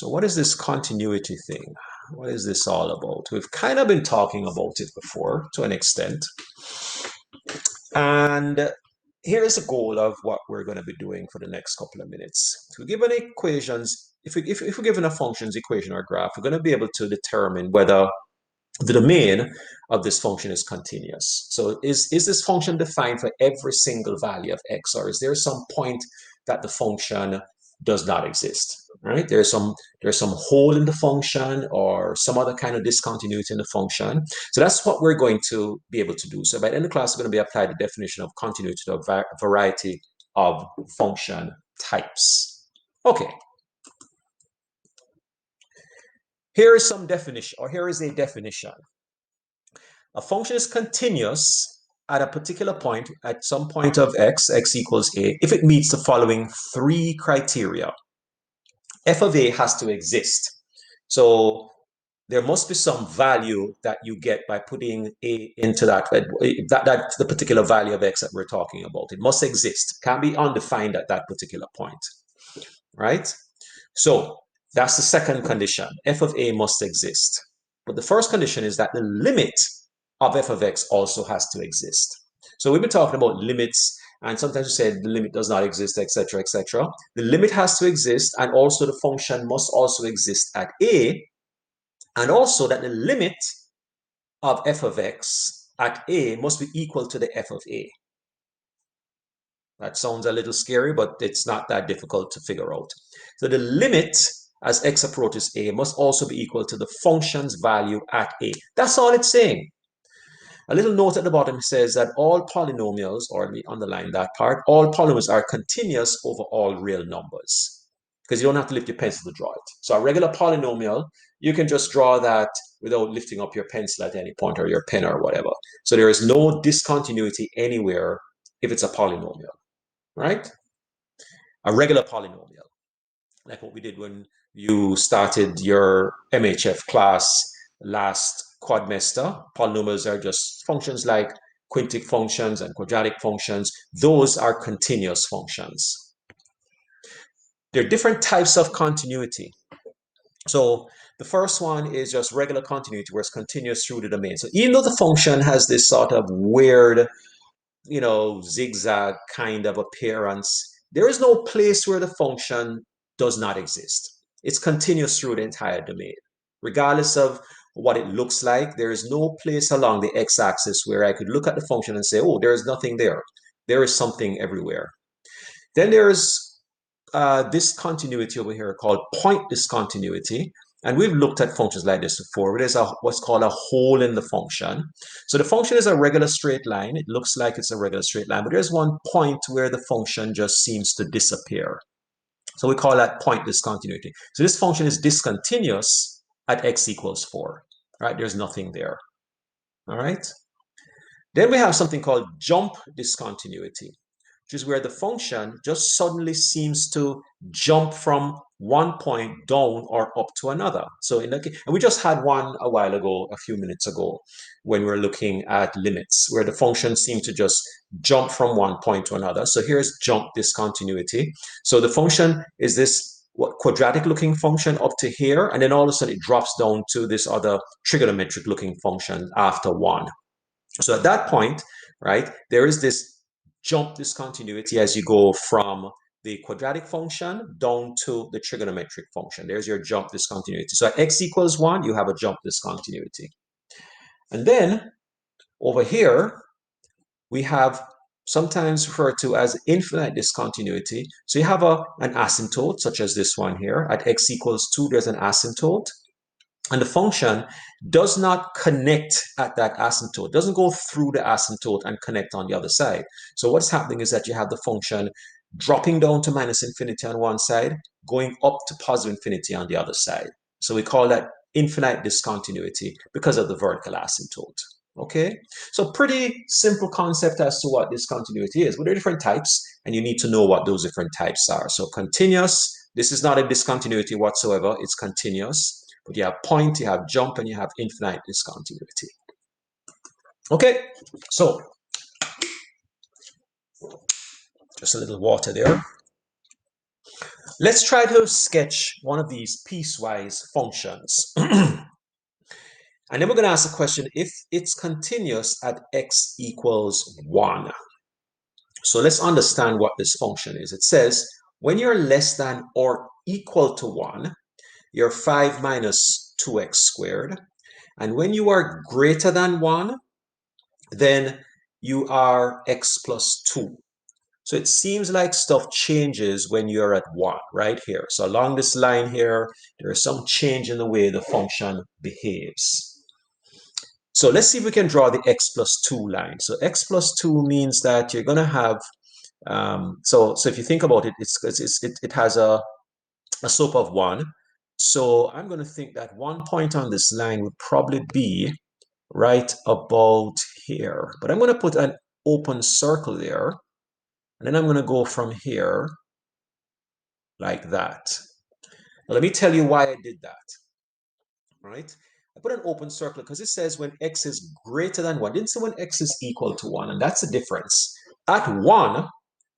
So what is this continuity thing? What is this all about? We've kind of been talking about it before to an extent. And here's the goal of what we're going to be doing for the next couple of minutes. If we're given equations, if we're given a functions equation or graph, we're going to be able to determine whether the domain of this function is continuous. So is this function defined for every single value of x, or is there some point that the function does not exist? Right? There's some hole in the function or some other kind of discontinuity in the function. So that's what we're going to be able to do. So by the end of the class, we're going to be applying the definition of continuity to a variety of function types. Okay. Here is some definition, or here is a definition. A function is continuous at a particular point, at some point of x equals a, if it meets the following three criteria. F of a has to exist. So there must be some value that you get by putting a into that's the particular value of x that we're talking about. It must exist. Can't be undefined at that particular point, right? So that's the second condition. F of a must exist. But the first condition is that the limit of f of x also has to exist. So we've been talking about limits, and sometimes we say the limit does not exist, etc., etc. The limit has to exist, and also the function must also exist at a, and also that the limit of f of x at a must be equal to the f of a. That sounds a little scary, but it's not that difficult to figure out. So the limit as x approaches a must also be equal to the function's value at a. That's all it's saying. A little note at the bottom says that all polynomials, or let me underline that part, all polynomials are continuous over all real numbers, because you don't have to lift your pencil to draw it. So a regular polynomial, you can just draw that without lifting up your pencil at any point, or your pen or whatever. So there is no discontinuity anywhere if it's a polynomial, right? A regular polynomial, like what we did when you started your MHF class last quadmester. Polynomials are just functions like quintic functions and quadratic functions. Those are continuous functions. There are different types of continuity. So the first one is just regular continuity, where it's continuous through the domain. So even though the function has this sort of weird, zigzag kind of appearance, there is no place where the function does not exist. It's continuous through the entire domain. Regardless of what it looks like, there is no place along the x-axis where I could look at the function and say, oh, there is nothing there. There is something everywhere. Then there is this continuity over here called point discontinuity. And we've looked at functions like this before. There's what's called a hole in the function. So the function is a regular straight line. It looks like it's a regular straight line, but there's one point where the function just seems to disappear. So we call that point discontinuity. So this function is discontinuous at x equals 4, right? There's nothing there, all right? Then we have something called jump discontinuity, which is where the function just suddenly seems to jump from one point down or up to another. So and we just had one a while ago, a few minutes ago, when we were looking at limits, where the function seemed to just jump from one point to another. So here's jump discontinuity. So the function is this quadratic looking function up to here, and then all of a sudden it drops down to this other trigonometric looking function after 1. So at that point, right, there is this jump discontinuity as you go from the quadratic function down to the trigonometric function. There's your jump discontinuity. So at x equals 1, you have a jump discontinuity. And then over here, we have sometimes referred to as infinite discontinuity. So you have an asymptote, such as this one here. At x equals 2, there's an asymptote. And the function does not connect at that asymptote, doesn't go through the asymptote and connect on the other side. So what's happening is that you have the function dropping down to minus infinity on one side, going up to positive infinity on the other side. So we call that infinite discontinuity because of the vertical asymptote. Okay, so pretty simple concept as to what discontinuity is. But there are different types, and you need to know what those different types are. So continuous, this is not a discontinuity whatsoever, it's continuous. But you have point, you have jump, and you have infinite discontinuity. Okay, so just a little water there. Let's try to sketch one of these piecewise functions. And then we're going to ask the question if it's continuous at x equals 1. So let's understand what this function is. It says when you're less than or equal to 1, you're 5 minus 2x squared. And when you are greater than 1, then you are x plus 2. So it seems like stuff changes when you're at 1, right here. So along this line here, there is some change in the way the function behaves. So let's see if we can draw the x plus 2 line. So x plus 2 means that you're going to have, so if you think about it, it has a slope of 1. So I'm going to think that one point on this line would probably be right about here. But I'm going to put an open circle there. And then I'm going to go from here like that. Now, let me tell you why I did that. Right? I put an open circle because it says when x is greater than 1. It didn't say when x is equal to 1, and that's the difference. At 1,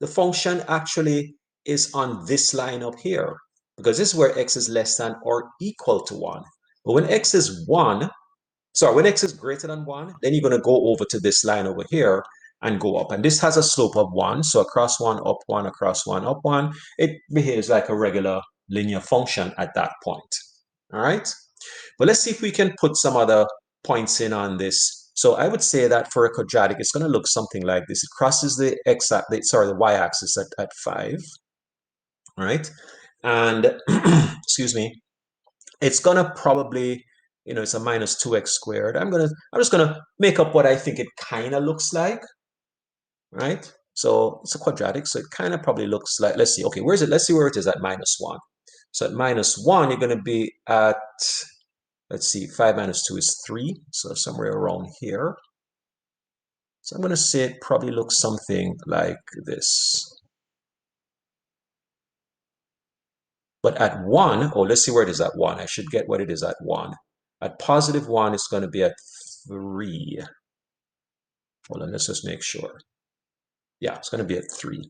the function actually is on this line up here because this is where x is less than or equal to 1. But when x is 1, sorry, when x is greater than 1, then you're going to go over to this line over here and go up. And this has a slope of 1. So across 1, up 1, across 1, up 1. It behaves like a regular linear function at that point. All right? But let's see if we can put some other points in on this. So I would say that for a quadratic, it's going to look something like this. It crosses the the y-axis at 5. All right? And, excuse me, it's going to probably, it's a minus 2x squared. I'm just going to make up what I think it kind of looks like, right? So it's a quadratic, so it kind of probably looks like, let's see, okay, where is it? Let's see where it is at minus 1. So at minus 1, you're going to be at, let's see, 5 minus 2 is 3, so somewhere around here. So I'm going to say it probably looks something like this. But at 1, oh, let's see where it is at 1. I should get what it is at 1. At positive 1, it's going to be at 3. Hold on, let's just make sure. Yeah, it's going to be at 3.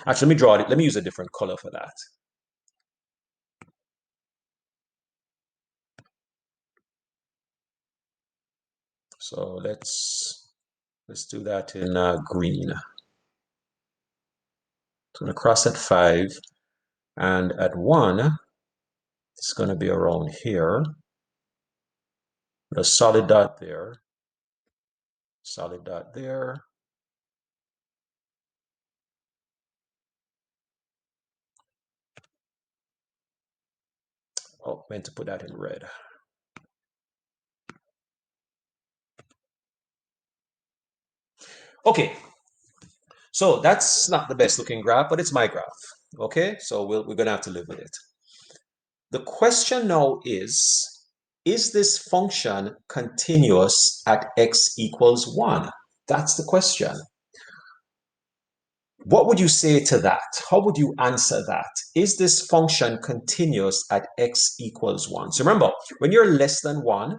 Actually, let me draw it. Let me use a different color for that. So let's do that in green. It's going to cross at 5, and at 1, it's going to be around here. Put a solid dot there. Solid dot there. Oh, meant to put that in red. Okay, so that's not the best looking graph, but it's my graph. Okay, so we're gonna have to live with it. The question now is this function continuous at x equals 1? That's the question. What would you say to that? How would you answer that? Is this function continuous at x equals 1? So remember, when you're less than 1,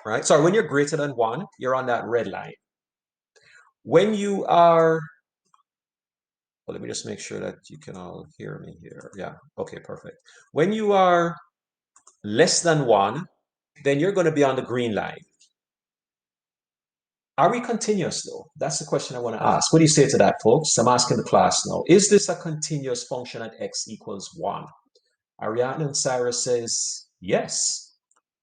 right? Sorry, when you're greater than 1, you're on that red line. When you are, well, let me just make sure that you can all hear me here. Yeah, okay, perfect. When you are less than 1, then you're going to be on the green line. Are we continuous though? That's the question I want to ask. What do you say to that, folks? I'm asking the class now. Is this a continuous function at x equals 1? Ariadne and Cyrus says yes.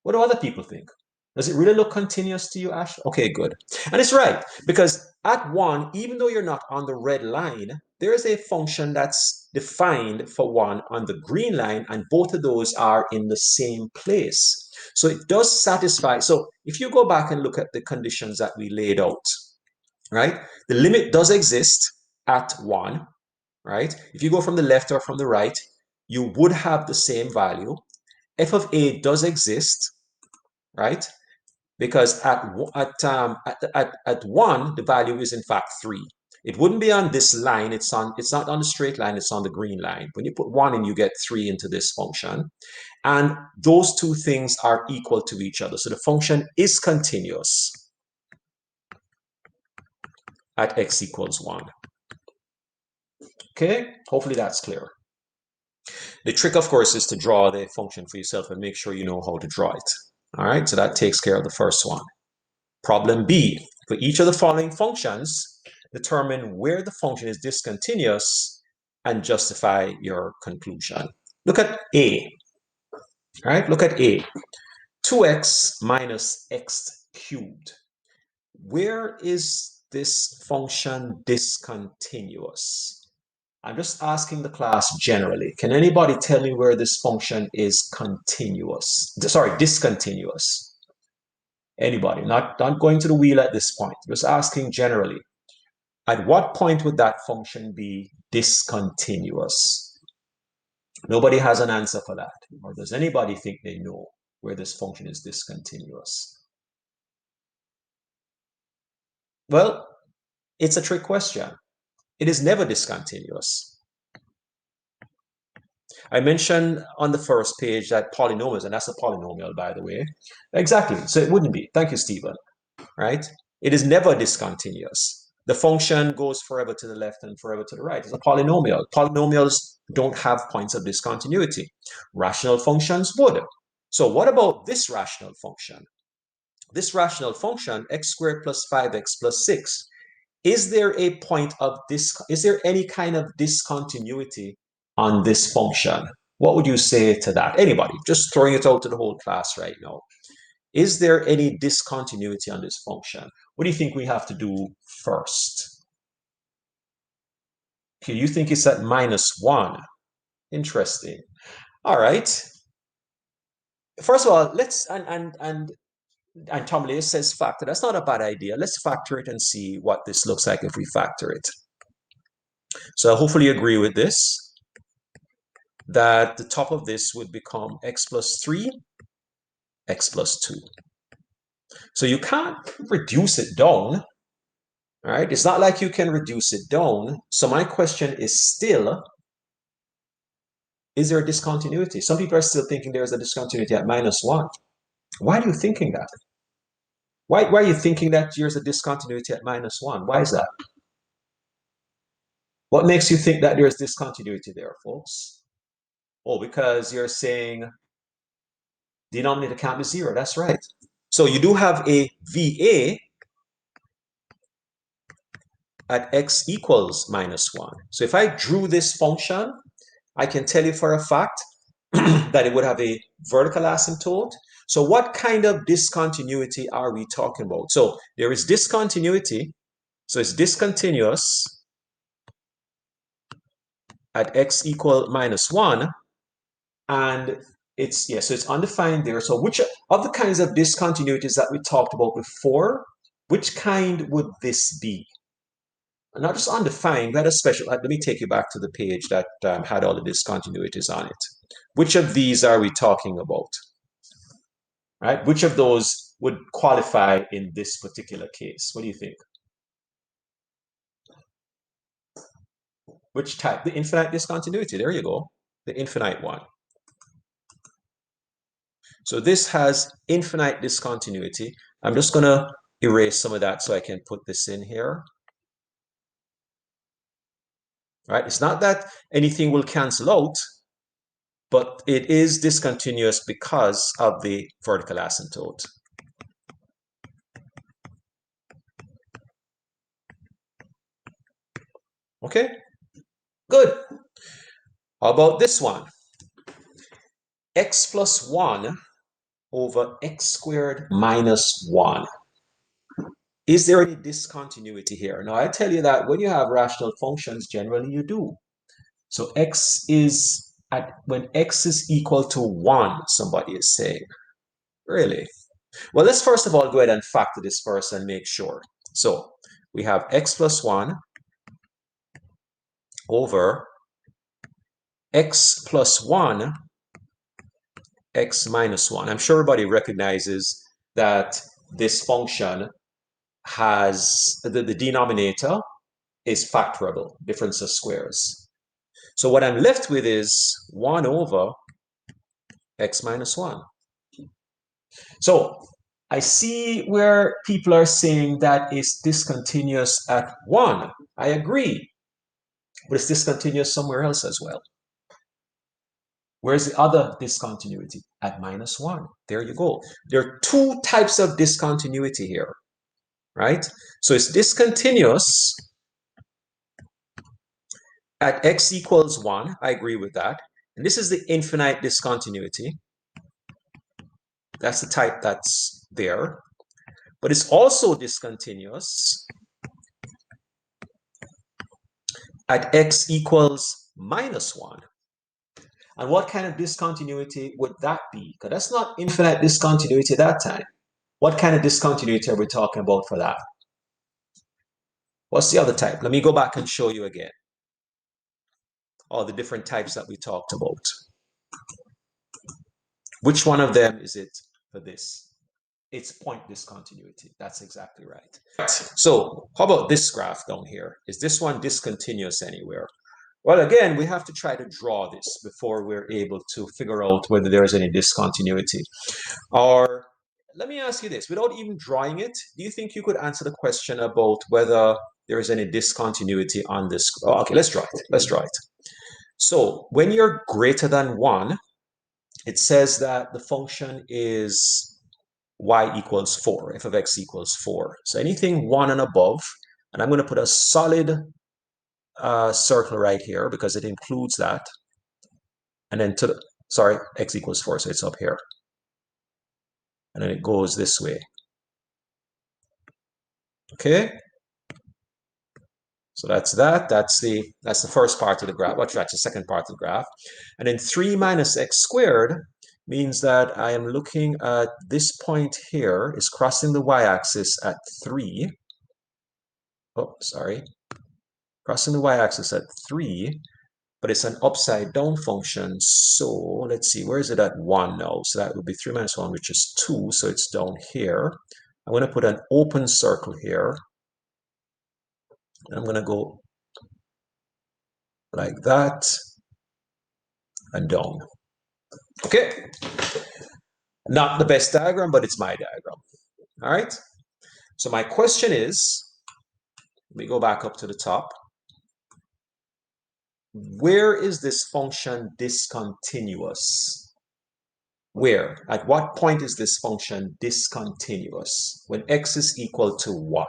What do other people think? Does it really look continuous to you, Ash? Okay, good. And it's right, because at 1, even though you're not on the red line, there is a function that's defined for 1 on the green line, and both of those are in the same place. So it does satisfy. So if you go back and look at the conditions that we laid out, right? The limit does exist at 1, right? If you go from the left or from the right, you would have the same value. F of A does exist, right? Because at 1, the value is in fact 3. It wouldn't be on this line. It's not on the straight line. It's on the green line. When you put 1 in, you get 3 into this function. And those two things are equal to each other. So the function is continuous at x equals 1. Okay, hopefully that's clear. The trick, of course, is to draw the function for yourself and make sure you know how to draw it. All right, so that takes care of the first one. Problem B, for each of the following functions, determine where the function is discontinuous and justify your conclusion. Look at A. All right, look at A. 2x minus x cubed. Where is this function discontinuous? I'm just asking the class generally. Can anybody tell me where this function is continuous? Sorry, discontinuous. Anybody? Not going to the wheel at this point. Just asking generally. At what point would that function be discontinuous? Nobody has an answer for that. Or does anybody think they know where this function is discontinuous? Well, it's a trick question. It is never discontinuous. I mentioned on the first page that polynomials, and that's a polynomial, by the way. Exactly. So it wouldn't be. Thank you, Stephen. Right? It is never discontinuous. The function goes forever to the left and forever to the right. It's a polynomial. Polynomials don't have points of discontinuity. Rational functions would. So what about this rational function? This rational function, x squared plus 5x plus 6, is there a point of is there any kind of discontinuity on this function? What would you say to that? Anybody? Just throwing it out to the whole class right now. Is there any discontinuity on this function? What do you think we have to do first? Okay, you think it's at -1. Interesting. All right. First of all, let's and Tom Lay says factor. That's not a bad idea. Let's factor it and see what this looks like if we factor it. So hopefully you agree with this, that the top of this would become x plus 3, x plus 2. So you can't reduce it down, all right? It's not like you can reduce it down. So my question is still, is there a discontinuity? Some people are still thinking there's a discontinuity at -1. Why are you thinking that? Why are you thinking that there's a discontinuity at -1? Why is that? What makes you think that there's discontinuity there, folks? Oh, because you're saying denominator can't be 0. That's right. So you do have a VA at x equals -1. So if I drew this function, I can tell you for a fact that it would have a vertical asymptote. So what kind of discontinuity are we talking about? So there is discontinuity. So it's discontinuous at x equal -1. And it's, yeah, so it's undefined there. So which of the kinds of discontinuities that we talked about before, which kind would this be? Not just undefined, we had a special, let me take you back to the page that had all the discontinuities on it. Which of these are we talking about? Right? Which of those would qualify in this particular case? What do you think? Which type? The infinite discontinuity. There you go. The infinite one. So this has infinite discontinuity. I'm just going to erase some of that so I can put this in here. Right? It's not that anything will cancel out, but it is discontinuous because of the vertical asymptote. Okay, good. How about this one? X plus 1 over x squared minus 1. Is there any discontinuity here? Now, I tell you that when you have rational functions, generally you do. So x is when x is equal to 1, somebody is saying. Really? Well, let's first of all go ahead and factor this first and make sure. So we have x plus 1 over x plus 1, x minus 1. I'm sure everybody recognizes that this function has the denominator is factorable, difference of squares. So what I'm left with is 1 over x minus 1. So I see where people are saying that it's discontinuous at 1. I agree, but it's discontinuous somewhere else as well. Where's the other discontinuity? At -1. There you go. There are two types of discontinuity here, right? So it's discontinuous at x equals 1. I agree with that. And this is the infinite discontinuity. That's the type that's there. But it's also discontinuous at x equals -1. And what kind of discontinuity would that be? Because that's not infinite discontinuity at that time. What kind of discontinuity are we talking about for that? What's the other type? Let me go back and show you again all the different types that we talked about. Which one of them is it for this? It's point discontinuity. That's exactly right. So how about this graph down here? Is this one discontinuous anywhere? Well, again, we have to try to draw this before we're able to figure out whether there's any discontinuity. Or let me ask you this, without even drawing it, do you think you could answer the question about whether there is any discontinuity on this? Oh, okay, let's draw it. Let's draw it. So when you're greater than 1, it says that the function is y equals 4, f of x equals 4. So anything 1 and above, and I'm going to put a solid circle right here because it includes that. And then to the, sorry, x equals 4, so it's up here. And then it goes this way. Okay? So that's that. That's the first part of the graph. That's the second part of the graph. And then 3 minus x squared means that I am looking at this point here is crossing the y-axis at 3. Oh, sorry. Crossing the y-axis at 3, but it's an upside down function. So let's see, where is it at 1 now? So that would be 3 minus 1, which is 2. So it's down here. I'm going to put an open circle here. And I'm going to go like that and down. Okay. Not the best diagram, but it's my diagram. All right. So my question is, let me go back up to the top. Where is this function discontinuous? Where? At what point is this function discontinuous? When x is equal to what?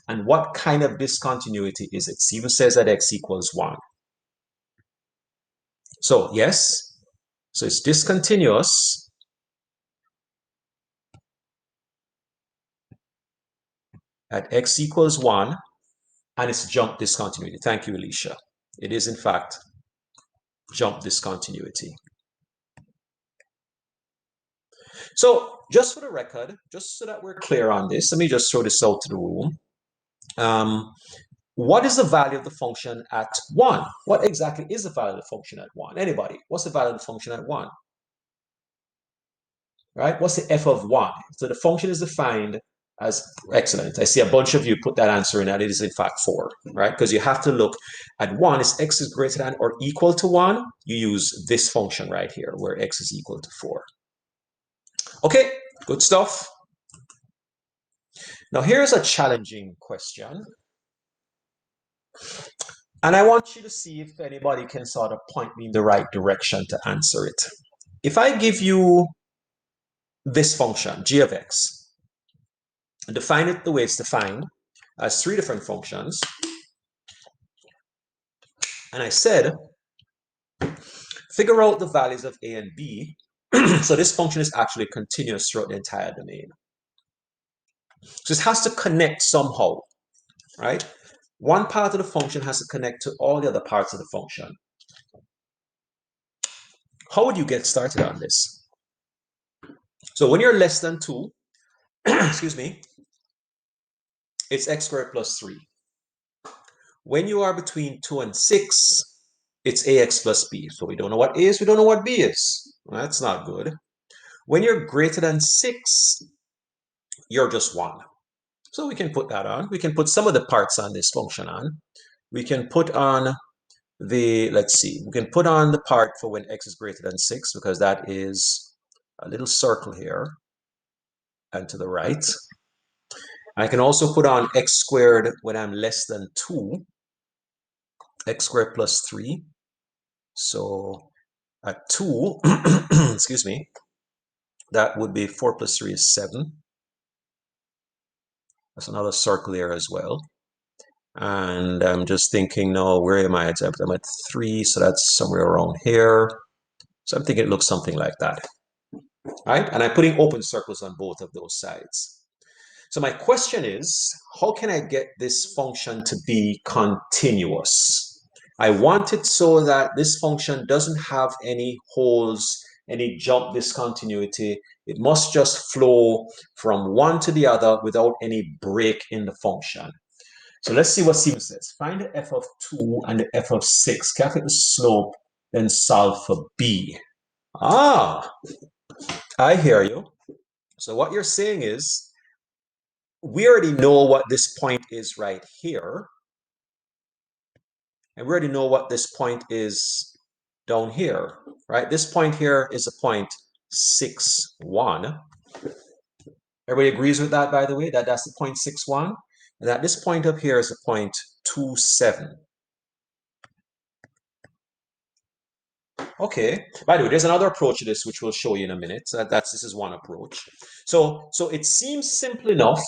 And what kind of discontinuity is it? It even says that x equals 1. So yes, so it's discontinuous at x equals 1, and it's jump discontinuity. Thank you, Alicia. It is, in fact, jump discontinuity. So just for the record, just so that we're clear on this, let me just throw this out to the room. What is the value of the function at 1? What exactly is the value of the function at 1? Anybody? What's the value of the function at 1? Right? What's the f of 1? So the function is defined as, excellent. I see a bunch of you put that answer in, and it is in fact 4, right? Because you have to look at 1, is x is greater than or equal to 1, you use this function right here, where x is equal to 4. Okay, good stuff. Now here's a challenging question. And I want you to see if anybody can sort of point me in the right direction to answer it. If I give you this function, g of x, and define it the way it's defined as 3 different functions, and I said, figure out the values of a and b, so this function is actually continuous throughout the entire domain. So this has to connect somehow, right? One part of the function has to connect to all the other parts of the function. How would you get started on this? So when you're less than 2, excuse me, it's x squared plus 3. When you are between 2 and 6, it's ax plus b. So we don't know what a is, we don't know what b is. Well, that's not good. When you're greater than 6, you're just 1. So we can put that on. We can put some of the parts on this function on. We can put on the, let's see, we can put on the part for when x is greater than 6, because that is a little circle here and to the right. I can also put on x squared when I'm less than 2, x squared plus 3. So at 2, excuse me, that would be 4 plus 3 is 7. That's another circle here as well. And I'm just thinking, no, where am I? I'm at 3, so that's somewhere around here. So I'm thinking it looks something like that, right? And I'm putting open circles on both of those sides. So my question is, how can I get this function to be continuous? I want it so that this function doesn't have any holes, any jump discontinuity. It must just flow from one to the other without any break in the function. So let's see what Stephen says. Find the f of 2 and the f of 6. Calculate the slope, then solve for b. Ah, I hear you. So what you're saying is, we already know what this point is right here. And we already know what this point is down here, right? This point here is a point 6, 1. Everybody agrees with that, by the way, that that's the point 6, 1? And that this point up here is a point 2, 7. Okay. By the way, there's another approach to this, which we'll show you in a minute. This is one approach. So it seems simple enough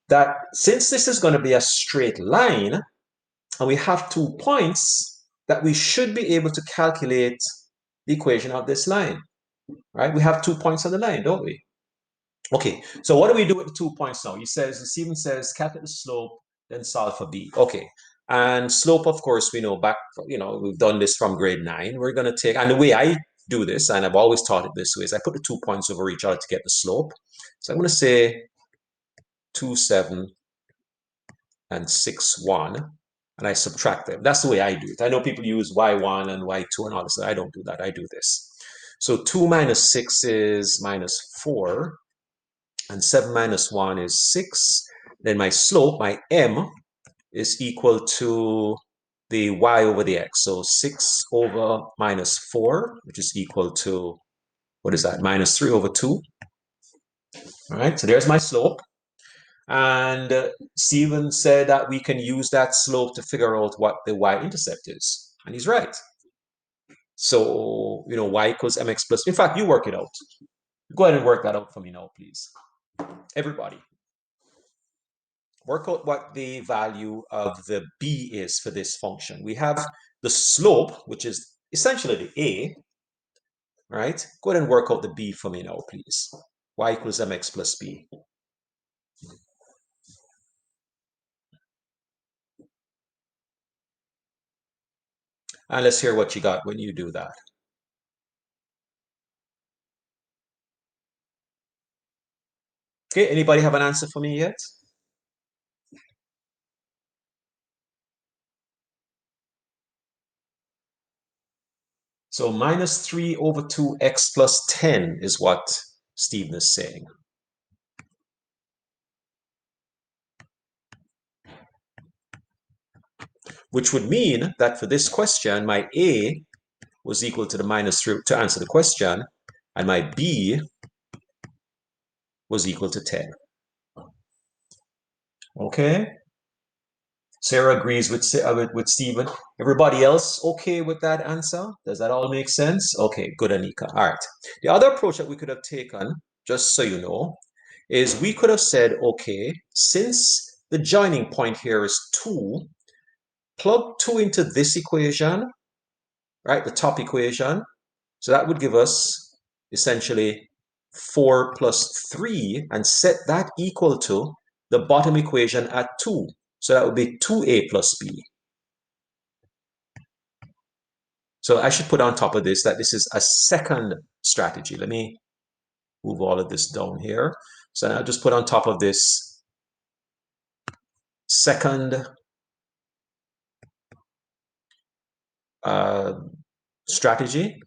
that since this is going to be a straight line, and we have 2 points, that we should be able to calculate the equation of this line, right? We have 2 points on the line, don't we? Okay, so what do we do with the 2 points now? Stephen says, calculate the slope, then solve for b. Okay, and slope, of course, we know we've done this from grade 9. We're going to take, and the way I do this, and I've always taught it this way, is I put the 2 points over each other to get the slope. So I'm going to say 2, 7 and 6, 1, and I subtract them. That's the way I do it. I know people use y1 and y2 and all this. I don't do that. I do this. So 2 minus 6 is minus 4, and 7 minus 1 is 6. Then my slope, my m, is equal to the y over the x. So 6 over minus 4, which is equal to, what is that, minus 3 over 2. All right, so there's my slope. And Stephen said that we can use that slope to figure out what the y-intercept is. And he's right. So, y equals mx plus, in fact, you work it out. Go ahead and work that out for me now, please. Everybody. Work out what the value of the b is for this function. We have the slope, which is essentially the a, right? Go ahead and work out the b for me now, please. Y equals mx plus b. And let's hear what you got when you do that. Okay, anybody have an answer for me yet? So minus 3 over 2x plus 10 is what Stephen is saying. Which would mean that for this question, my a was equal to the minus 3 to answer the question, and my b was equal to 10. Okay? Sarah agrees with Stephen. Everybody else okay with that answer? Does that all make sense? Okay, good, Anika. All right. The other approach that we could have taken, just so you know, is we could have said, okay, since the joining point here is 2, plug 2 into this equation, right, the top equation. So that would give us essentially 4 plus 3, and set that equal to the bottom equation at 2. So that would be 2a plus b. So I should put on top of this that this is a second strategy. Let me move all of this down here. So I'll just put on top of this second strategy.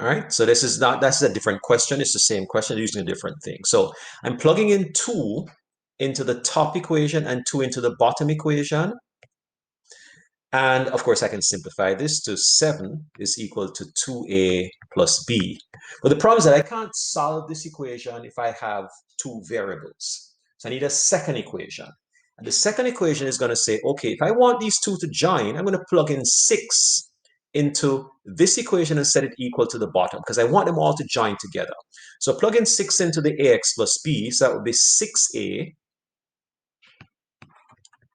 All right, so that's a different question. It's the same question using a different thing. So I'm plugging in 2 into the top equation and 2 into the bottom equation. And of course, I can simplify this to 7 is equal to 2a plus b. But the problem is that I can't solve this equation if I have 2 variables. So I need a second equation. And the second equation is going to say, okay, if I want these two to join, I'm going to plug in 6 into this equation and set it equal to the bottom because I want them all to join together. So plug in 6 into the ax plus b, so that would be 6a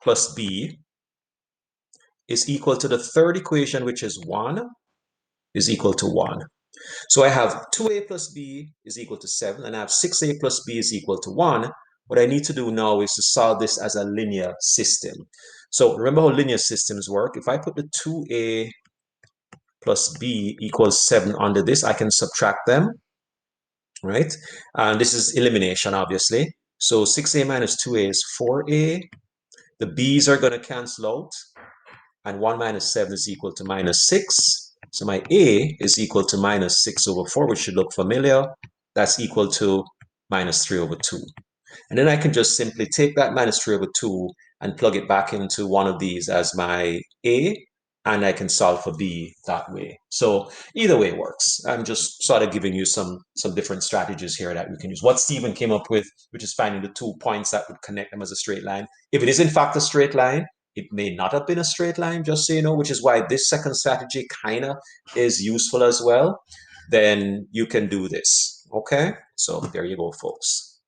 plus b is equal to the third equation, which is 1, is equal to 1. So I have 2a plus b is equal to 7, and I have 6a plus b is equal to 1. What I need to do now is to solve this as a linear system. So remember how linear systems work. If I put the 2a plus b equals 7 under this, I can subtract them, right? And this is elimination, obviously. So 6a minus 2a is 4a. The b's are going to cancel out, and 1 minus 7 is equal to minus 6. So my a is equal to minus 6 over 4, which should look familiar. That's equal to minus 3 over 2. And then I can just simply take that minus 3 over 2 and plug it back into one of these as my a, and I can solve for b that way. So either way works. I'm just sort of giving you some different strategies here that we can use. What Stephen came up with, which is finding the 2 points that would connect them as a straight line. If it is in fact a straight line, it may not have been a straight line, just so you know, which is why this second strategy kind of is useful as well. Then you can do this, okay? So there you go, folks.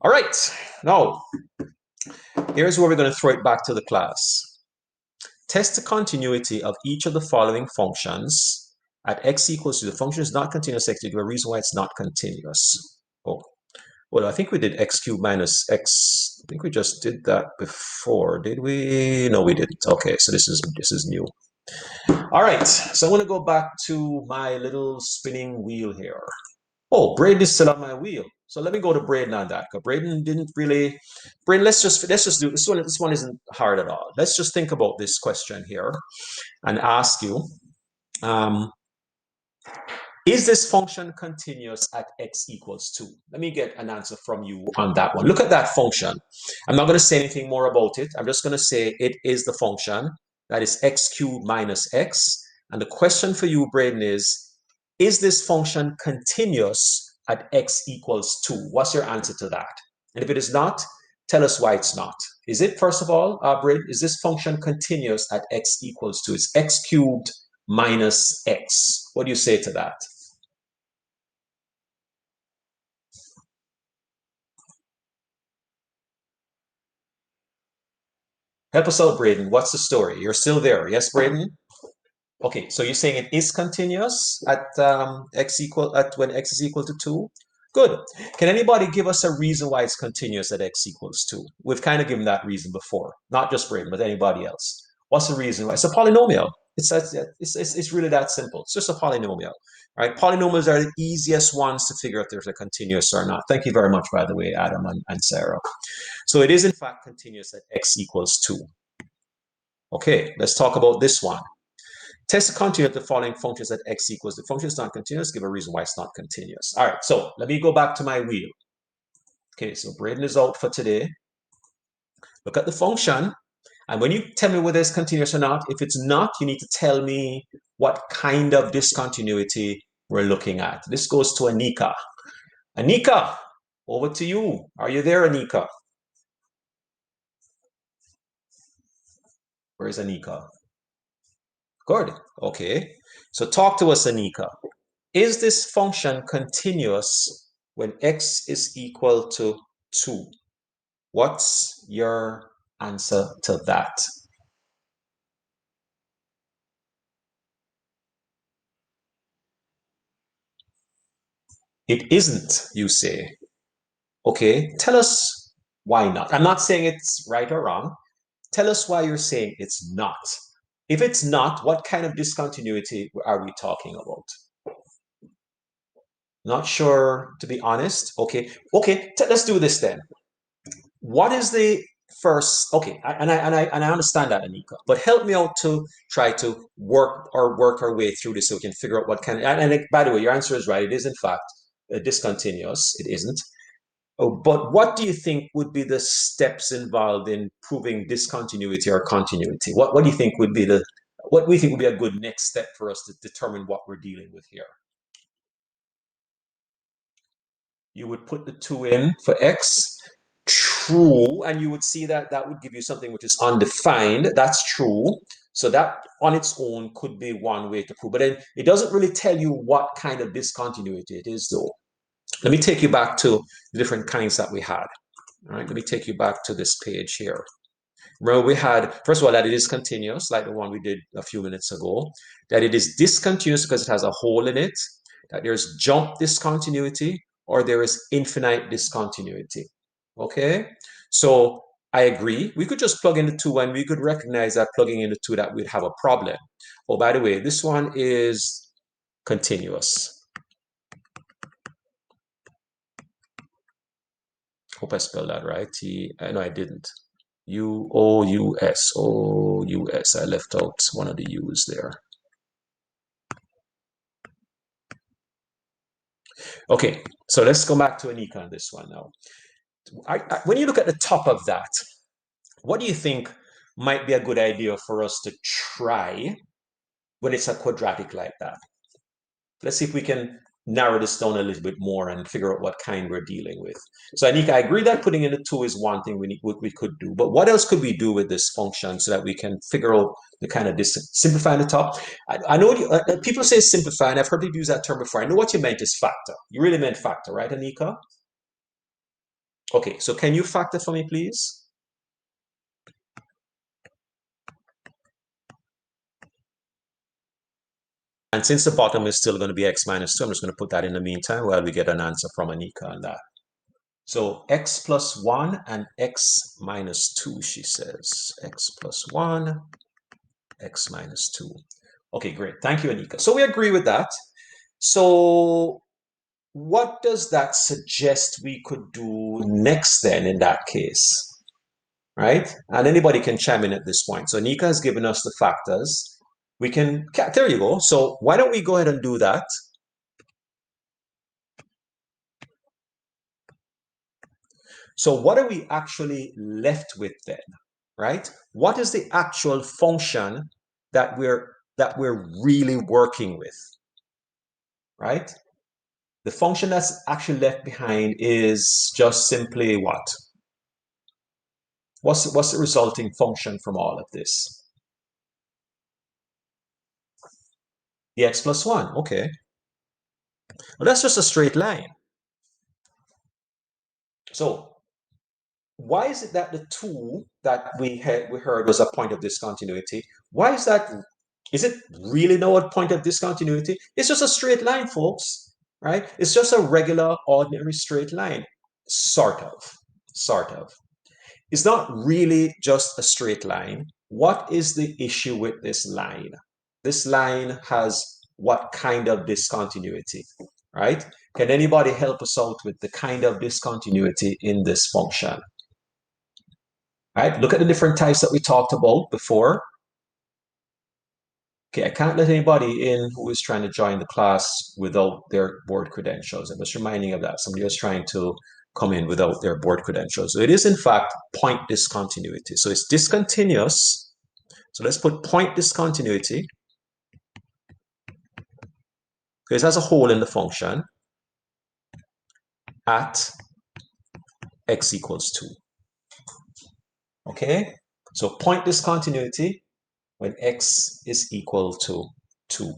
All right, now here's where we're going to throw it back to the class. Test the continuity of each of the following functions at x equals to the function is not continuous x, give a reason why it's not continuous. Oh, well, I think we did x cubed minus x. I think we just did that before, did we? No, we didn't. Okay, so this is new. All right, so I'm going to go back to my little spinning wheel here. Oh, Braden is still on my wheel. So let me go to Braden on that. Because Braden didn't really. Braden, let's just do this one. This one isn't hard at all. Let's just think about this question here and ask you, is this function continuous at x equals 2? Let me get an answer from you on that one. Look at that function. I'm not going to say anything more about it. I'm just going to say it is the function that is x cubed minus x. And the question for you, Braden, is this function continuous at x equals 2? What's your answer to that? And if it is not, tell us why it's not. Is it, first of all, Braden, is this function continuous at x equals 2? It's x cubed minus x. What do you say to that? Help us out, Braden. What's the story? You're still there. Yes, Braden? Okay, so you're saying it is continuous at when x is equal to 2? Good. Can anybody give us a reason why it's continuous at x equals 2? We've kind of given that reason before. Not just Braden, but anybody else. What's the reason why? It's a polynomial. It's really that simple. It's just a polynomial. Right? Polynomials are the easiest ones to figure out if they're continuous or not. Thank you very much, by the way, Adam and Sarah. So it is in fact continuous at x equals 2. Okay, let's talk about this one. Test the continuity of the following functions at x equals. The function is not continuous. Give a reason why it's not continuous. All right, so let me go back to my wheel. Okay, so Braden is out for today. Look at the function. And when you tell me whether it's continuous or not, if it's not, you need to tell me what kind of discontinuity we're looking at. This goes to Anika. Anika, over to you. Are you there, Anika? Where's Anika? Good. Okay. So talk to us, Anika. Is this function continuous when x is equal to 2? What's your answer to that? It isn't, you say. Okay, tell us why not. I'm not saying it's right or wrong. Tell us why you're saying it's not. If it's not, what kind of discontinuity are we talking about? Not sure, to be honest. Okay, let's do this then. What is the first? Okay, and I understand that, Anika, but help me out to try to work our way through this so we can figure out what kind of. And by the way, your answer is right. It is in fact discontinuous. It isn't. Oh, but what do you think would be the steps involved in proving discontinuity or continuity? What do you think would be what do you think would be a good next step for us to determine what we're dealing with here? You would put the 2 in for x. true, and you would see that that would give you something which is undefined. That's true. So that on its own could be one way to prove, but then it doesn't really tell you what kind of discontinuity it is, though. Let me take you back to the different kinds that we had. All right, let me take you back to this page here. Remember, we had, first of all, that it is continuous, like the one we did a few minutes ago, that it is discontinuous because it has a hole in it, that there's jump discontinuity, or there is infinite discontinuity. Okay? So I agree. We could just plug in the two and we could recognize that plugging in the two that we'd have a problem. Oh, by the way, this one is continuous. Hope I spelled that right. No, I didn't. U-O-U-S. O-U-S. I left out one of the U's there. Okay, so let's go back to Anika on this one now. When you look at the top of that, what do you think might be a good idea for us to try when it's a quadratic like that? Let's see if we can narrow this down a little bit more and figure out what kind we're dealing with. So Anika, I agree that putting in the 2 is one thing we could do, but what else could we do with this function so that we can figure out the kind of simplifying the top? I know people say simplify, and I've heard people use that term before. I know what you meant is factor. You really meant factor, right, Anika? Okay, so can you factor for me, please? And since the bottom is still going to be x minus 2, I'm just going to put that in the meantime while we get an answer from Anika on that. So x plus 1 and x minus 2, she says. X plus 1, x minus 2. Okay, great. Thank you, Anika. So we agree with that. So what does that suggest we could do next then in that case? Right? And anybody can chime in at this point. So Anika has given us the factors. We can, there you go. So why don't we go ahead and do that? So what are we actually left with then, right? What is the actual function that we're really working with, right? The function that's actually left behind is just simply what? What's the resulting function from all of this? The x plus 1, okay. Well, that's just a straight line. So why is it that the 2 that we heard was a point of discontinuity? Why is that? Is it really now a point of discontinuity? It's just a straight line, folks, right? It's just a regular, ordinary straight line, sort of. It's not really just a straight line. What is the issue with this line? This line has what kind of discontinuity, right? Can anybody help us out with the kind of discontinuity in this function? Right? Look at the different types that we talked about before. Okay, I can't let anybody in who is trying to join the class without their board credentials. I'm just reminding of that. Somebody was trying to come in without their board credentials. So it is, in fact, point discontinuity. So it's discontinuous. So let's put point discontinuity. Because it has a hole in the function at x equals 2. Okay? So point discontinuity when x is equal to 2.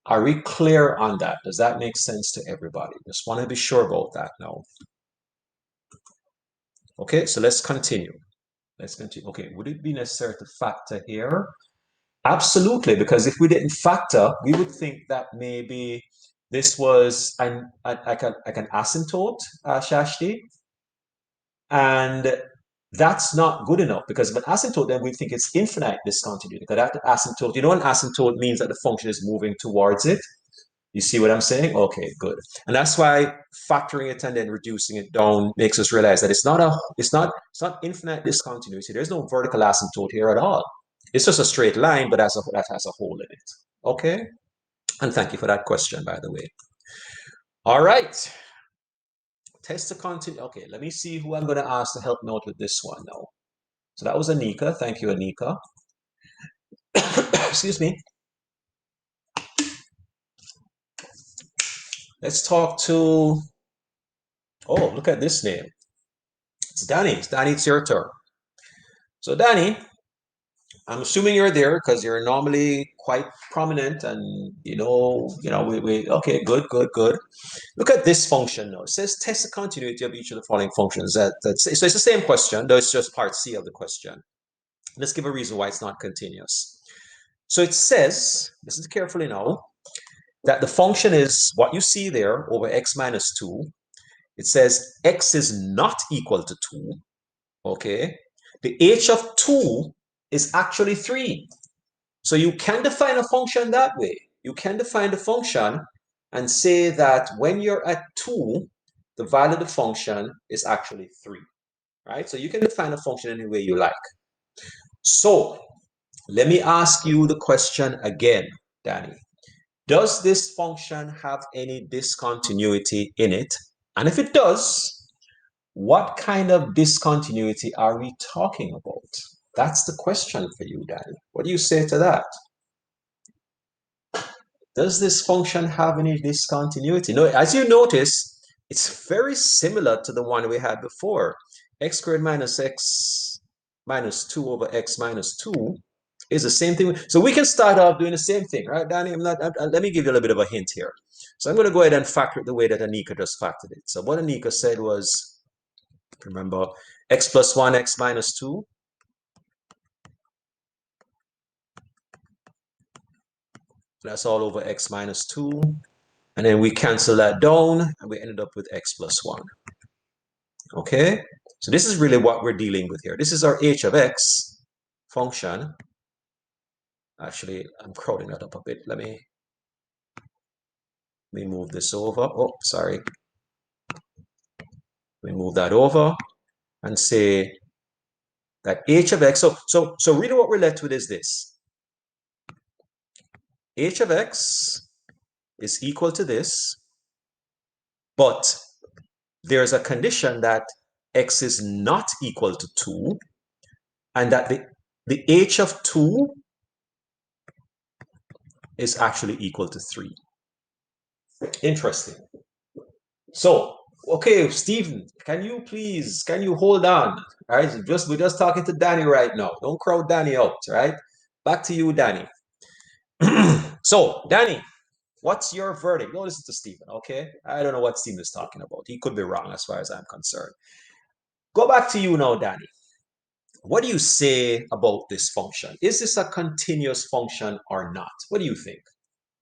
Are we clear on that? Does that make sense to everybody? Just want to be sure about that now. Okay, so let's continue. Let's continue. Okay, would it be necessary to factor here? Absolutely, because if we didn't factor, we would think that maybe this was like an asymptote, Shashti, and that's not good enough because if an asymptote, then we think it's infinite discontinuity. Because that asymptote, an asymptote means that the function is moving towards it. You see what I'm saying? Okay, good. And that's why factoring it and then reducing it down makes us realize that it's not infinite discontinuity. There's no vertical asymptote here at all. It's just a straight line, but that has a hole in it. Okay? And thank you for that question, by the way. All right. Test to continue. Okay, let me see who I'm going to ask to help me out with this one now. So that was Anika. Thank you, Anika. Excuse me. Let's talk to, oh, look at this name. It's Danny. It's your turn. So Danny, I'm assuming you're there because you're normally quite prominent and we okay, good, good, good. Look at this function now. It says test the continuity of each of the following functions. So it's the same question, though it's just part C of the question. Let's give a reason why it's not continuous. So it says, listen carefully now, that the function is what you see there over x minus 2. It says x is not equal to 2, okay? The h of 2 is actually 3. So you can define a function that way. You can define the function and say that when you're at 2, the value of the function is actually 3, right? So you can define a function any way you like. So let me ask you the question again, Danny. Does this function have any discontinuity in it? And if it does, what kind of discontinuity are we talking about? That's the question for you, Danny. What do you say to that? Does this function have any discontinuity? No, as you notice, it's very similar to the one we had before. X squared minus x minus 2 over x minus 2 is the same thing. So we can start off doing the same thing, right, Danny? Let me give you a little bit of a hint here. So I'm going to go ahead and factor it the way that Anika just factored it. So what Anika said was, remember, x plus 1, x minus 2. That's all over x minus 2. And then we cancel that down, and we ended up with x plus 1. Okay? So this is really what we're dealing with here. This is our h of x function. Actually, I'm crowding that up a bit. Let me move this over. Oh, sorry. We move that over and say that h of x. So really what we're left with is this. H of x is equal to this, but there's a condition that x is not equal to 2, and that the h of 2 is actually equal to 3. Interesting. So, okay, Stephen, can you hold on? All right, we're just talking to Danny right now. Don't crowd Danny out, right? Back to you, Danny. So, Danny, what's your verdict? Don't listen to Stephen, okay? I don't know what Stephen is talking about. He could be wrong as far as I'm concerned. Go back to you now, Danny. What do you say about this function? Is this a continuous function or not? What do you think?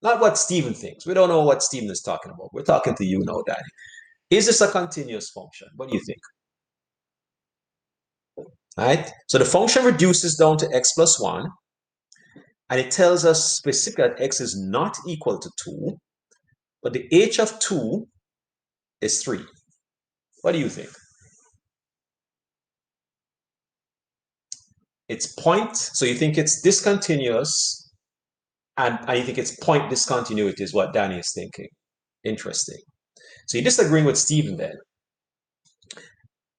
Not what Stephen thinks. We don't know what Stephen is talking about. We're talking to you now, Danny. Is this a continuous function? What do you think? All right. So the function reduces down to x plus 1, and it tells us specifically that x is not equal to 2, but the h of 2 is 3. What do you think? It's point, so you think it's discontinuous, and you think it's point discontinuity is what Danny is thinking. Interesting. So you're disagreeing with Stephen then.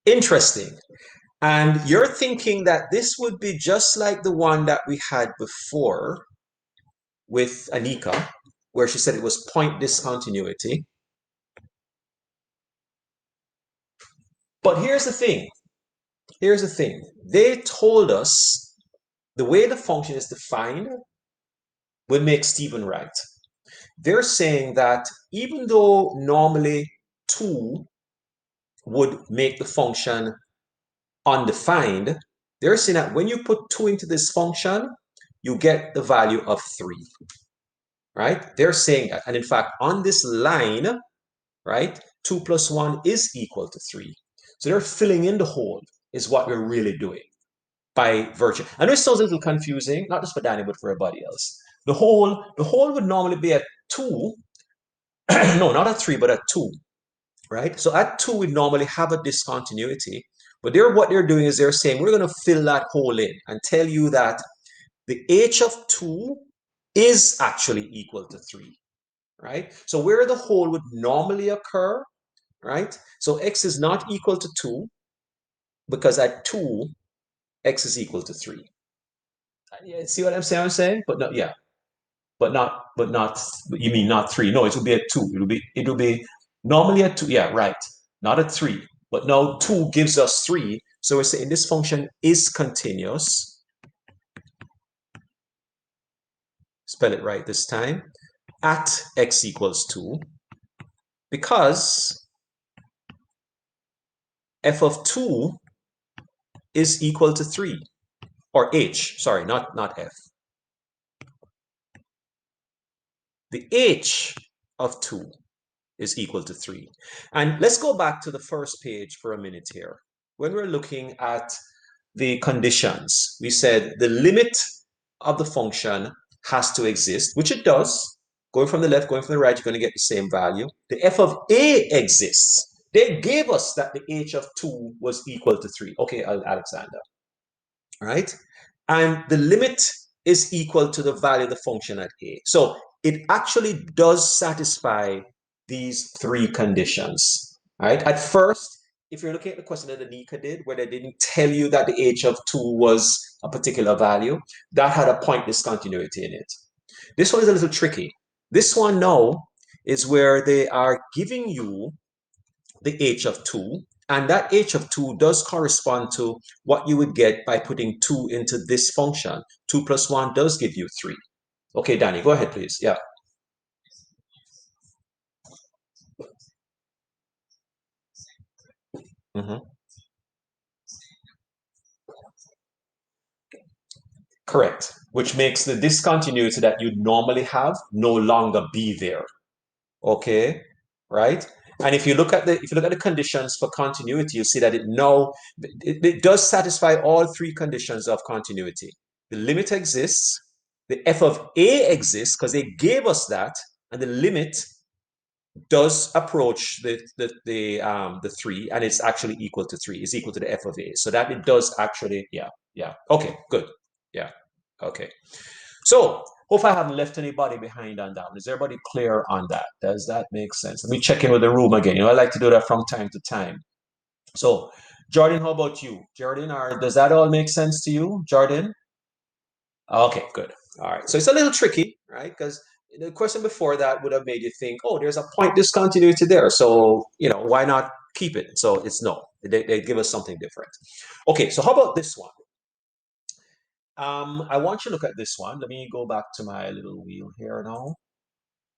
Interesting. And you're thinking that this would be just like the one that we had before with Anika, where she said it was point discontinuity. But here's the thing. Here's the thing. They told us the way the function is defined would make Stephen right. They're saying that even though normally 2 would make the function undefined, they're saying that when you put 2 into this function, you get the value of 3, right? They're saying that. And in fact, on this line, right, 2 plus 1 is equal to 3. So they're filling in the hole is what we're really doing by virtue. I know it sounds a little confusing, not just for Danny, but for everybody else. The hole would normally be at 2. No, not at 3, but at 2, right? So at 2, we normally have a discontinuity. But what they're doing is they're saying, we're going to fill that hole in and tell you that the h of 2 is actually equal to 3, right? So where the hole would normally occur, right? So x is not equal to 2 because at 2, x is equal to 3. See what I'm saying? But no, yeah. But not, you mean not 3. No, it will be at 2. It will be normally at 2. Yeah, right. Not at 3. But now 2 gives us 3. So we're saying this function is continuous. Spell it right this time. At x equals 2. Because f of 2 is equal to 3. Or h, sorry, not f. The h of 2 is equal to 3. And let's go back to the first page for a minute here. When we're looking at the conditions, we said the limit of the function has to exist, which it does. Going from the left, going from the right, you're going to get the same value. The f of a exists. They gave us that the h of 2 was equal to 3. Okay, Alexander. Right? And the limit is equal to the value of the function at a. So it actually does satisfy these 3 conditions. Right? At first, if you're looking at the question that Anika did, where they didn't tell you that the h of 2 was a particular value, that had a point discontinuity in it. This one is a little tricky. This one now is where they are giving you the h of 2, and that h of 2 does correspond to what you would get by putting 2 into this function. 2 plus 1 does give you 3. Okay, Danny, go ahead, please. Yeah. Mm-hmm. Correct. Which makes the discontinuity that you'd normally have no longer be there. Okay, right? And if you look at the conditions for continuity, you see that it does satisfy all 3 conditions of continuity. The limit exists, the f of a exists because they gave us that, and the limit does approach the 3, and it's actually equal to 3. It's equal to the f of a. So that it does actually, yeah. Okay, good. Yeah. Okay. So, hope I haven't left anybody behind on that. Is everybody clear on that? Does that make sense? Let me check in with the room again. I like to do that from time to time. So, Jordan, how about you? Jordan, or does that all make sense to you, Jordan? Okay, good. All right. So it's a little tricky, right? Because the question before that would have made you think, oh, there's a point discontinuity there. So, why not keep it? So it's no. They give us something different. Okay, so how about this one? I want you to look at this one. Let me go back to my little wheel here now.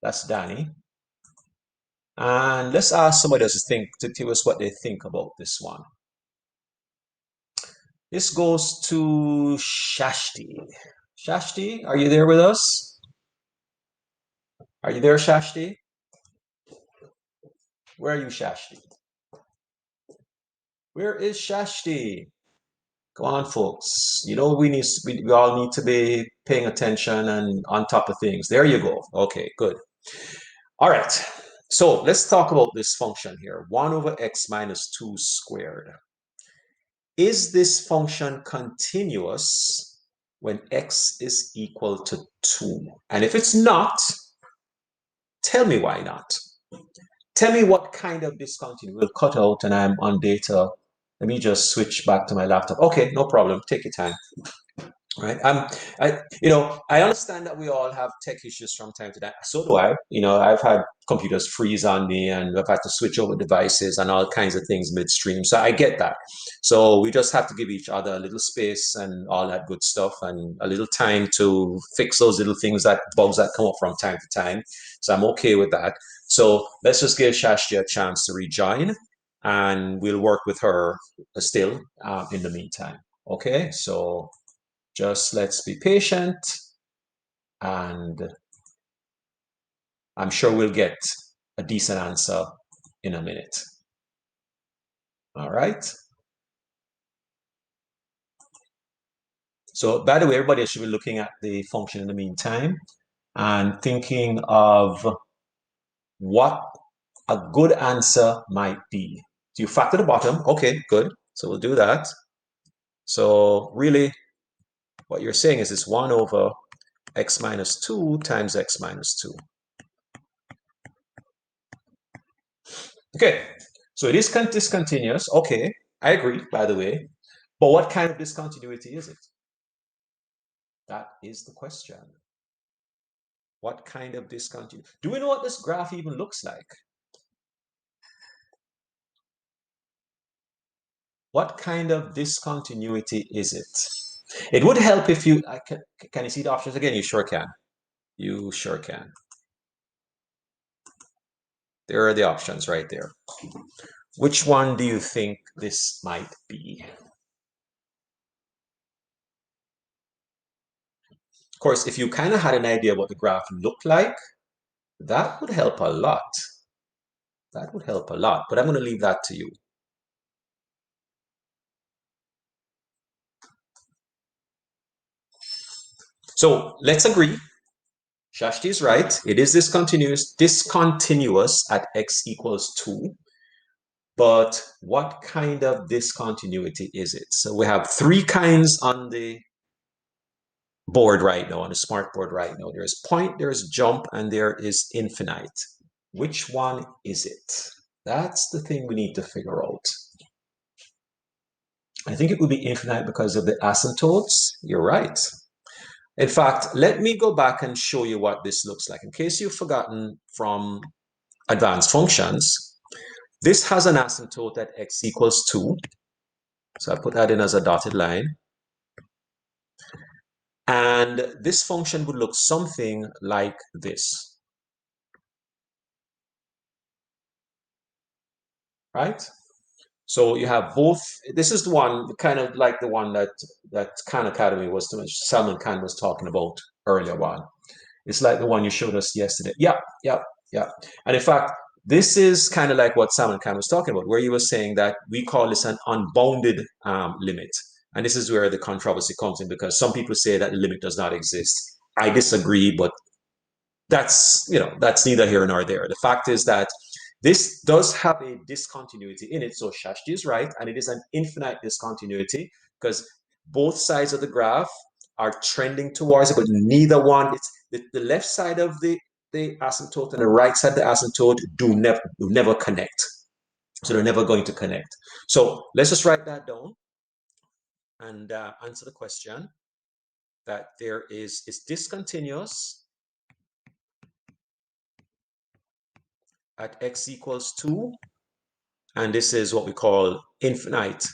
That's Danny. And let's ask somebody else to tell us what they think about this one. This goes to Shashti. Shashti, are you there with us? Are you there, Shashti? Where are you, Shashti? Where is Shashti? Come on, folks. We all need to be paying attention and on top of things. There you go. Okay, good. All right. So let's talk about this function here. 1 over x minus 2 squared. Is this function continuous when x is equal to 2? And if it's not, tell me why not. Tell me what kind of discontinuity. We'll cut out and I'm on data. Let me just switch back to my laptop. Okay, no problem. Take your time. Right. I understand that we all have tech issues from time to time. So do I. I've had computers freeze on me and I've had to switch over devices and all kinds of things midstream. So I get that. So we just have to give each other a little space and all that good stuff and a little time to fix those little bugs that come up from time to time. So I'm okay with that. So let's just give Shashti a chance to rejoin and we'll work with her still in the meantime. Okay. So just let's be patient and I'm sure we'll get a decent answer in a minute. All right. So by the way, everybody should be looking at the function in the meantime and thinking of what a good answer might be. Do you factor the bottom? Okay, good. So we'll do that. So really what you're saying is it's 1 over x minus 2 times x minus 2. Okay, so it is discontinuous. Okay, I agree, by the way. But what kind of discontinuity is it? That is the question. What kind of discontinuity? Do we know what this graph even looks like? What kind of discontinuity is it? It would help if you, can you see the options again? You sure can. You sure can. There are the options right there. Which one do you think this might be? Of course, if you kind of had an idea what the graph looked like, that would help a lot. That would help a lot, but I'm going to leave that to you. So let's agree. Shashti is right. It is discontinuous at x equals 2. But what kind of discontinuity is it? So we have three kinds on the board right now, on the smart board right now. There's point, there's jump, and there is infinite. Which one is it? That's the thing we need to figure out. I think it would be infinite because of the asymptotes. You're right. In fact, let me go back and show you what this looks like. In case you've forgotten from advanced functions, this has an asymptote at x equals 2. So I put that in as a dotted line. And this function would look something like this. Right? So you have both. This is the one, kind of like the one that Khan Academy was, Salman Khan was talking about earlier on. It's like the one you showed us yesterday. Yeah, yeah, yeah. And in fact, this is kind of like what Salman Khan was talking about, where he was saying that we call this an unbounded limit. And this is where the controversy comes in, because some people say that the limit does not exist. I disagree, but that's neither here nor there. The fact is that this does have a discontinuity in it. So Shashti is right, and it is an infinite discontinuity because both sides of the graph are trending towards it, but neither one. It's the left side of the asymptote and the right side of the asymptote do never connect. So they're never going to connect. So let's just write that down and answer the question that it's discontinuous at x equals 2, and this is what we call infinite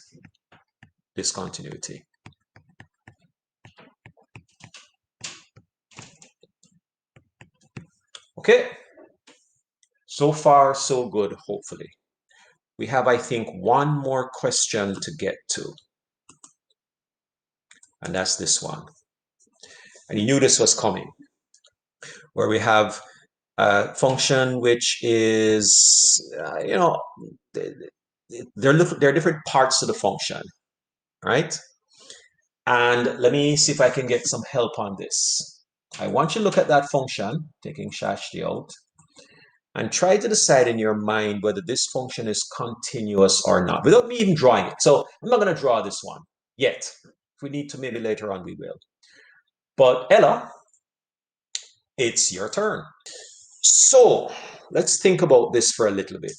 discontinuity. Okay, so far so good, hopefully. We have, I think, one more question to get to, and that's this one. And you knew this was coming, where we have a function which is, there are different parts of the function, right? And let me see if I can get some help on this. I want you to look at that function, taking Shashti out, and try to decide in your mind whether this function is continuous or not, without me even drawing it. So I'm not going to draw this one yet. If we need to, maybe later on we will. But Ella, it's your turn. So let's think about this for a little bit.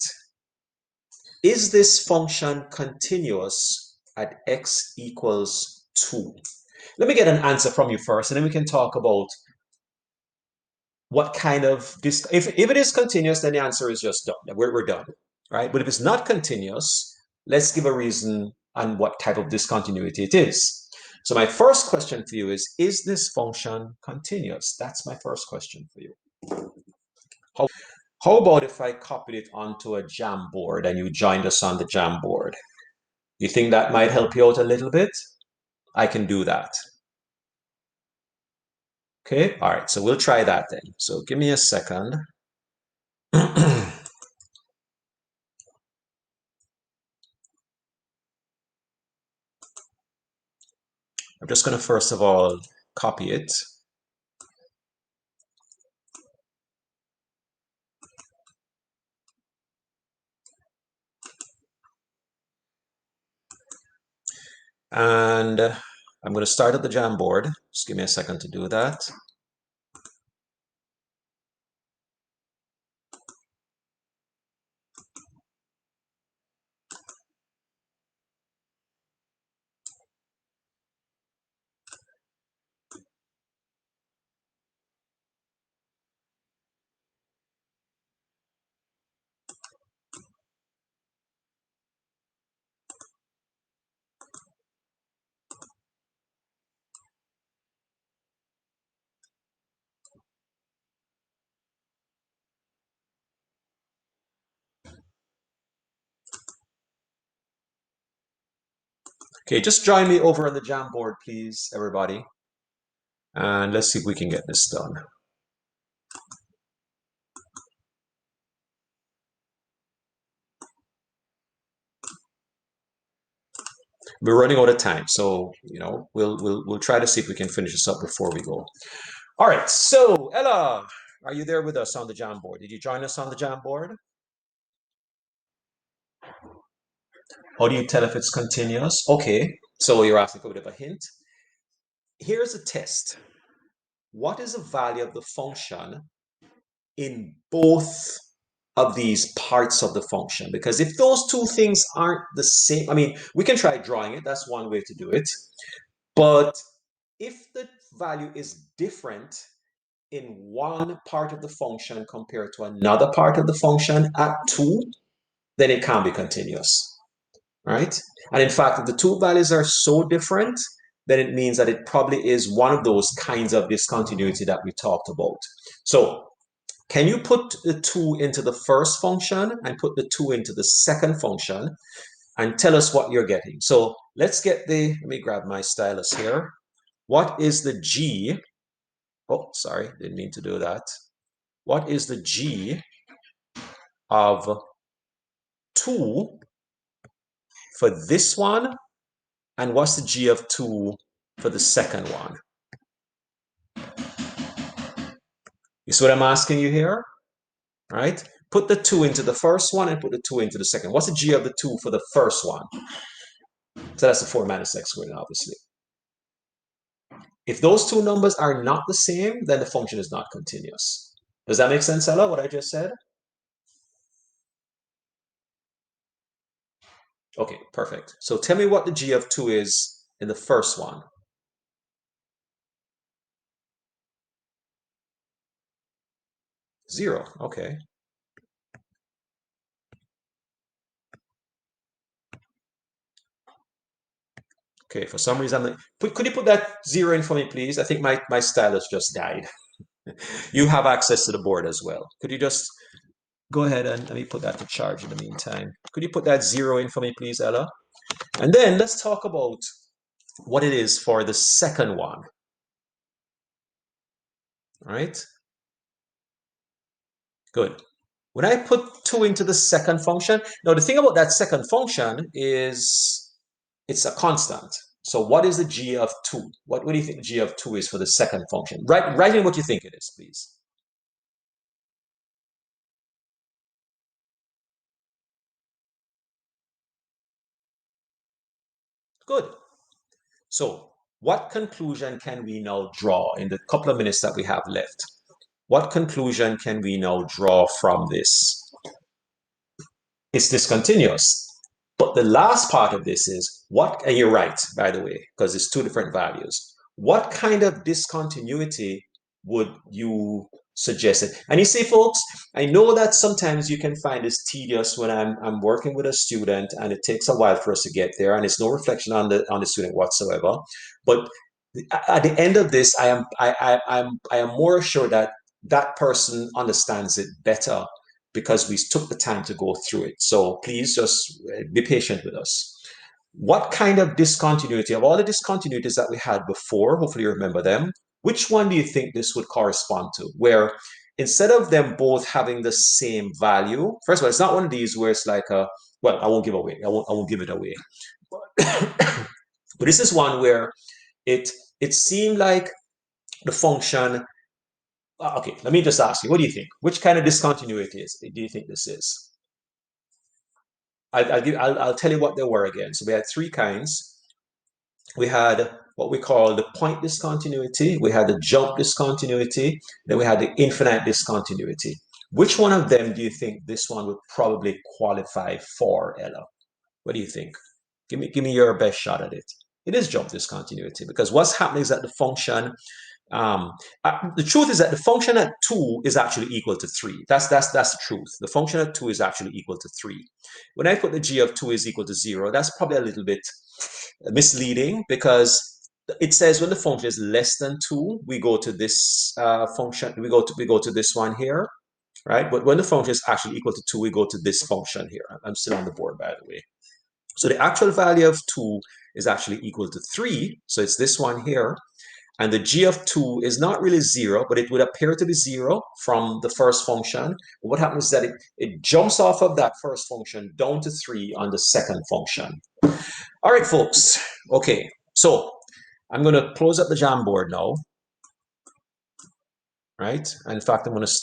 Is this function continuous at x equals 2? Let me get an answer from you first, and then we can talk about what kind of this. If it is continuous, then the answer is just done. We're done, right? But if it's not continuous, let's give a reason on what type of discontinuity it is. So my first question for you is this function continuous? That's my first question for you. How about if I copied it onto a Jamboard and you joined us on the Jamboard? You think that might help you out a little bit? I can do that. Okay, all right, so we'll try that then. So give me a second. I'm just going to first of all copy it. And I'm going to start at the Jamboard. Just give me a second to do that. Okay, just join me over on the Jamboard, please, everybody. And let's see if we can get this done. We're running out of time, so we'll try to see if we can finish this up before we go. All right, so Ella, are you there with us on the Jamboard? Did you join us on the Jamboard? How do you tell if it's continuous? Okay, so you're asking for a bit of a hint. Here's a test. What is the value of the function in both of these parts of the function? Because if those two things aren't the same, I mean, we can try drawing it. That's one way to do it. But if the value is different in one part of the function compared to another part of the function at 2, then it can be continuous, right? And in fact, if the two values are so different, then it means that it probably is one of those kinds of discontinuity that we talked about. So can you put the 2 into the first function and put the 2 into the second function and tell us what you're getting? So let's get let me grab my stylus here. What is the g? Oh, sorry, didn't mean to do that. What is the g of 2 for this one? And what's the g of 2 for the second one? You see what I'm asking you here? Right? Put the 2 into the first one and put the 2 into the second. What's the g of the 2 for the first one? So that's the 4 minus x squared, obviously. If those two numbers are not the same, then the function is not continuous. Does that make sense, Ella, what I just said? Okay, perfect. So tell me what the g of 2 is in the first one. 0, okay. Okay, for some reason, could you put that 0 in for me, please? I think my stylus just died. You have access to the board as well. Could you just go ahead and let me put that to charge in the meantime? Could you put that 0 in for me, please, Ella? And then let's talk about what it is for the second one. All right? Good. When I put 2 into the second function, now the thing about that second function is it's a constant. So what is the g of 2? What do you think the g of 2 is for the second function? Write in what you think it is, please. Good. So what conclusion can we now draw in the couple of minutes that we have left? What conclusion can we now draw from this? It's discontinuous. But the last part of this is what, and you're right, by the way, because it's two different values. What kind of discontinuity would you suggest it? And you see, folks, I know that sometimes you can find this tedious when I'm working with a student and it takes a while for us to get there, and it's no reflection on the student whatsoever. But at the end of this, I am more assured that that person understands it better because we took the time to go through it. So please just be patient with us. What kind of discontinuity, of all the discontinuities that we had before, hopefully you remember them, which one do you think this would correspond to? Where instead of them both having the same value, first of all, it's not one of these where it's like well, I won't give away. I won't give it away. But this is one where it seemed like the function. Okay, let me just ask you, what do you think? Which kind of discontinuity do you think this is? I'll tell you what they were again. So we had three kinds. We had what we call the point discontinuity, we had the jump discontinuity, then we had the infinite discontinuity. Which one of them do you think this one would probably qualify for, Ella? What do you think? Give me your best shot at it. It is jump discontinuity because what's happening is that the function the truth is that the function at 2 is actually equal to 3. That's the truth. The function at 2 is actually equal to 3. When I put the g of 2 is equal to 0, that's probably a little bit misleading because it says when the function is less than 2, we go to this function, we go to this one here, right? But when the function is actually equal to 2, we go to this function here. I'm still on the board, by the way. So the actual value of 2 is actually equal to 3. So it's this one here. And the g of 2 is not really 0, but it would appear to be 0 from the first function. What happens is that it jumps off of that first function down to 3 on the second function. All right, folks. Okay, so I'm going to close up the Jamboard now. Right? And in fact, I'm going to